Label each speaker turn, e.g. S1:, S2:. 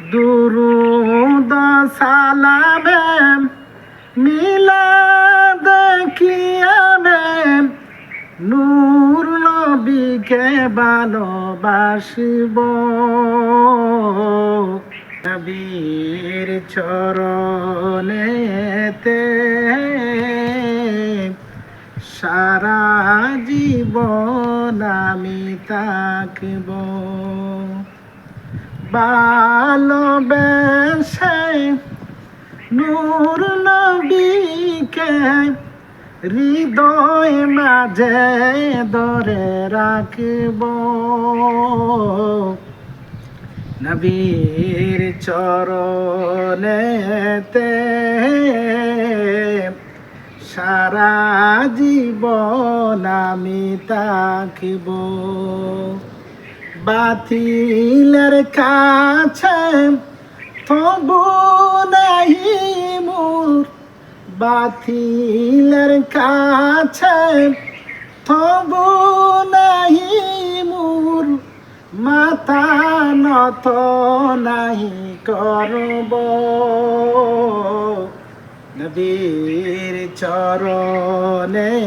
S1: দুরুদ সালামে মিলাদ কিয়ামে নূর নবীকে ভালোবাসিব, নবীর চরণেতে সারা জীবন আমি থাকব। ভালোবেসে নূর নবীকে হৃদয় মাঝে ধরে রাখব, নবীর চরণেতে সারা জীবন আমি থাকিব। বাতিলের কাছে তবু নাহি মোর, বাতিলের কাছে তবু নাহি মোর, মাথা নত নাহি করব, নবীর চরণেতে